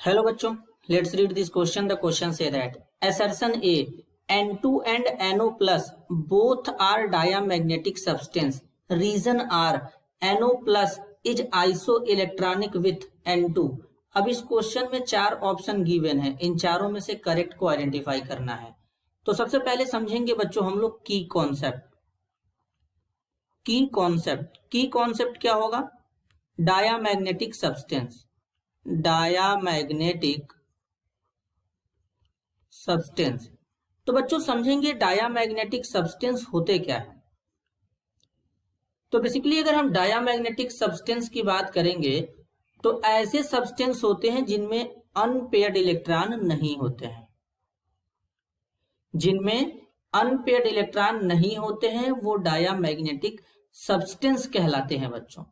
Hello बच्चों, let's read this question. The question say that assertion A, N2 and NO plus both are diamagnetic substance. Reason are NO plus is isoelectronic with N2. अब इस question में चार option given है, इन चारों में से correct को आइडेंटिफाई करना है। तो सबसे पहले समझेंगे बच्चों हम लोग की कॉन्सेप्ट क्या होगा? Diamagnetic substance, diamagnetic substance. तो बच्चों समझेंगे डायामैग्नेटिक सब्सटेंस होते क्या है। तो बेसिकली अगर हम डायामैग्नेटिक सब्सटेंस की बात करेंगे तो ऐसे सब्सटेंस होते हैं जिनमें अनपेयर्ड इलेक्ट्रॉन नहीं होते हैं, वो डायामैग्नेटिक सब्सटेंस कहलाते हैं बच्चों।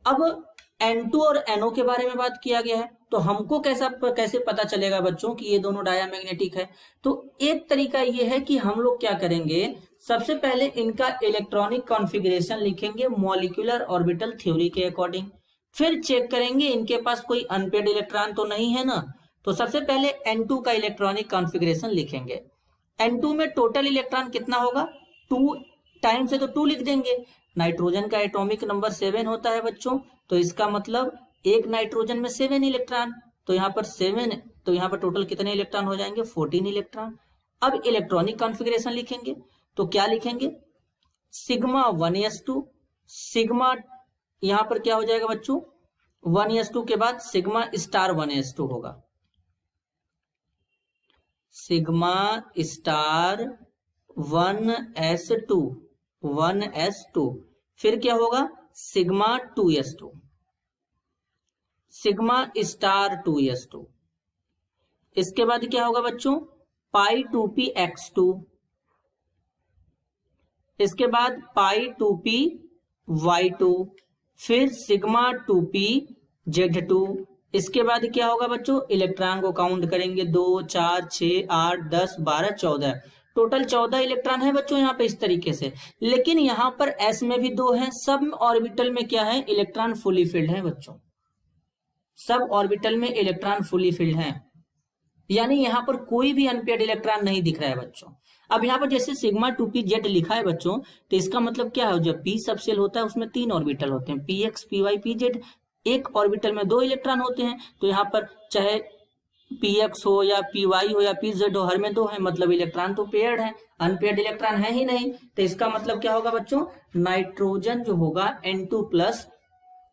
अब N2 और NO के बारे में बात किया गया है, तो हमको कैसे पता चलेगा बच्चों कि ये दोनों डायामैग्नेटिक है? तो एक तरीका ये है कि हम लोग क्या करेंगे, सबसे पहले इनका इलेक्ट्रॉनिक कॉन्फ़िगरेशन लिखेंगे मॉलिक्यूलर ऑर्बिटल थ्योरी के अकॉर्डिंग, फिर चेक करेंगे इनके पास कोई अनपेयर्ड इलेक्ट्रॉन तो नहीं है ना। तो सबसे पहले N2 का इलेक्ट्रॉनिक कॉन्फ़िगरेशन लिखेंगे। N2 में टोटल इलेक्ट्रॉन कितना होगा? 2 टाइम से तो 2 लिख देंगे। नाइट्रोजन का एटॉमिक नंबर 7 होता है बच्चों, तो इसका मतलब एक नाइट्रोजन में 7 इलेक्ट्रॉन, तो यहाँ पर 7, तो यहाँ पर टोटल कितने इलेक्ट्रॉन हो जाएंगे? 14 इलेक्ट्रॉन। अब इलेक्ट्रॉनिक कॉन्फ़िगरेशन लिखेंगे, तो क्या लिखेंगे? सिग्मा 1s2, सिग्मा यहाँ पर क्या हो जाएगा बच्चों? 1s2 के बाद सिग्मा स्टार 1s2 होगा, सिग्मा स्टार 1s2, फिर क्या होगा? Sigma 2s2, sigma star 2s2। इसके बाद क्या होगा बच्चों? पाई 2px2, इसके बाद पाई 2py2, फिर सिग्मा 2pz2। इसके बाद क्या होगा बच्चों? इलेक्ट्रॉन को काउंट करेंगे, 2 4 6 8 10 12 14, टोटल 14 इलेक्ट्रॉन है बच्चों यहाँ पे इस तरीके से। लेकिन यहाँ पर s में भी 2 है, सब ऑर्बिटल में क्या है? इलेक्ट्रॉन फुली फिल्ड है बच्चों, सब ऑर्बिटल में इलेक्ट्रॉन फुली फिल्ड है, यानी यहाँ पर कोई भी अनपेयर्ड इलेक्ट्रॉन नहीं दिख रहा है बच्चों। अब यहाँ पर जैसे सिग्मा 2pz लिखा है बच्चों, तो इसका मतलब क्या है? जब p सबसेल होता है उसमें 3 ऑर्बिटल होते हैं, px py pz, एक ऑर्बिटल में 2 इलेक्ट्रॉन होते हैं। तो यहाँ पर चाहे px हो या py हो या pz हो, हर में 2 है, मतलब इलेक्ट्रॉन तो पेयर्ड है, अनपेयर्ड इलेक्ट्रॉन है ही नहीं। तो इसका मतलब क्या होगा बच्चों? नाइट्रोजन जो होगा N2 प्लस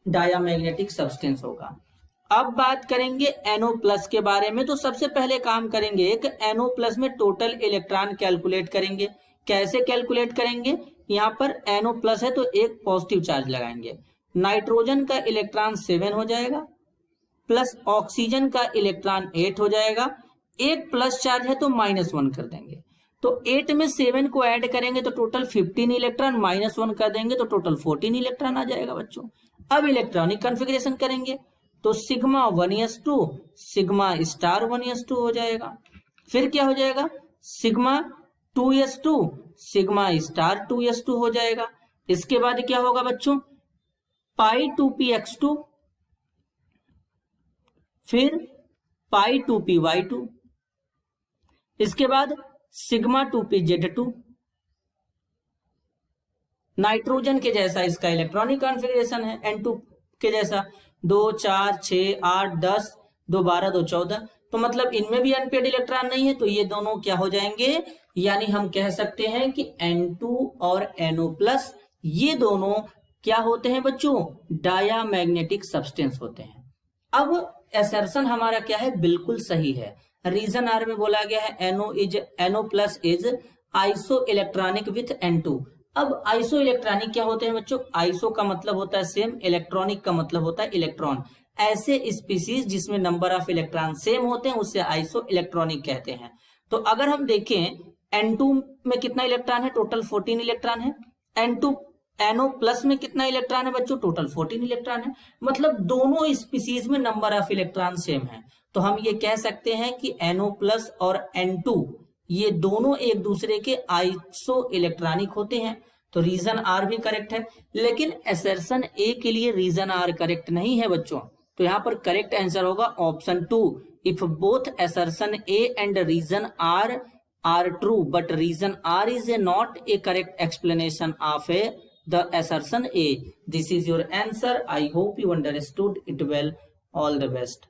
डायामैग्नेटिक सब्सटेंस होगा। अब बात करेंगे NO प्लस के बारे में, तो सबसे पहले काम करेंगे एक NO प्लस में टोटल इलेक्ट्रॉन कैलकुलेट करेंगे। कैसे कैलकुलेट करेंगे? यहाँ पर NO प्लस है तो एक पॉजिटिव चार्ज लगाएंगे, नाइट्रोजन का इलेक्ट्रॉन 7 हो जाएगा, प्लस ऑक्सीजन का इलेक्ट्रॉन 8 हो जाएगा, एक प्लस चार्ज है तो -1 कर देंगे। तो 8 में 7 को ऐड करेंगे तो टोटल 15 इलेक्ट्रॉन, -1 कर देंगे तो टोटल 14 इलेक्ट्रॉन आ जाएगा बच्चों। अब इलेक्ट्रॉनिक कॉन्फ़िगरेशन करेंगे, तो sigma 1s2 sigma star 1s2 हो जाएगा, फिर क्या हो जाएगा? Sigma 2s2 sigma star 2s2 हो जाएगा। इसके बाद क्या होगा बच्चों? पाई 2px2, फिर पाई 2py2, इसके बाद सिग्मा 2pz2। नाइट्रोजन के जैसा इसका इलेक्ट्रॉनिक कॉन्फ़िगरेशन है, N2 के जैसा, 2 4 6 8 10, 2 12 2 14, तो मतलब इनमें भी अनपेयर्ड इलेक्ट्रॉन नहीं है, तो ये दोनों क्या हो जाएंगे? यानी हम कह सकते हैं कि N2 और NO प्लस ये दोनों क्या होते हैं बच्चों? डायामैग्नेटिक सब्सटेंस होते हैं। अब असर्शन हमारा क्या है? बिल्कुल सही है। रीजन आर में बोला गया है NO plus is iso electronic with N2। अब आइसो इलेक्ट्रॉनिक क्या होते हैं बच्चों? आइसो का मतलब होता है सेम, इलेक्ट्रॉनिक का मतलब होता है इलेक्ट्रॉन। ऐसे स्पीसीज जिसमें नंबर ऑफ इलेक्ट्रॉन सेम होते हैं उसे आइसो इलेक्ट्रॉनिक कहते हैं। तो अगर हम देखें N2 में कितना इलेक्ट्रॉन है? टोटल 14 इलेक्ट्रॉन है। NO प्लस में कितना इलेक्ट्रॉन है बच्चों? टोटल 14 इलेक्ट्रॉन है, मतलब दोनों स्पीसीज में नंबर ऑफ इलेक्ट्रॉन सेम है। तो हम ये कह सकते हैं कि NO प्लस और N2 ये दोनों एक दूसरे के आइसो इलेक्ट्रॉनिक होते हैं। तो रीजन आर भी करेक्ट है, लेकिन असर्शन ए के लिए रीजन आर करेक्ट नहीं है बच्चों। तो यहाँ पर करेक्ट आंसर होगा option 2, if both assertion A and reason are true, but reason R is not a correct explanation of the assertion A. This is your answer. I hope you understood it well. All the best.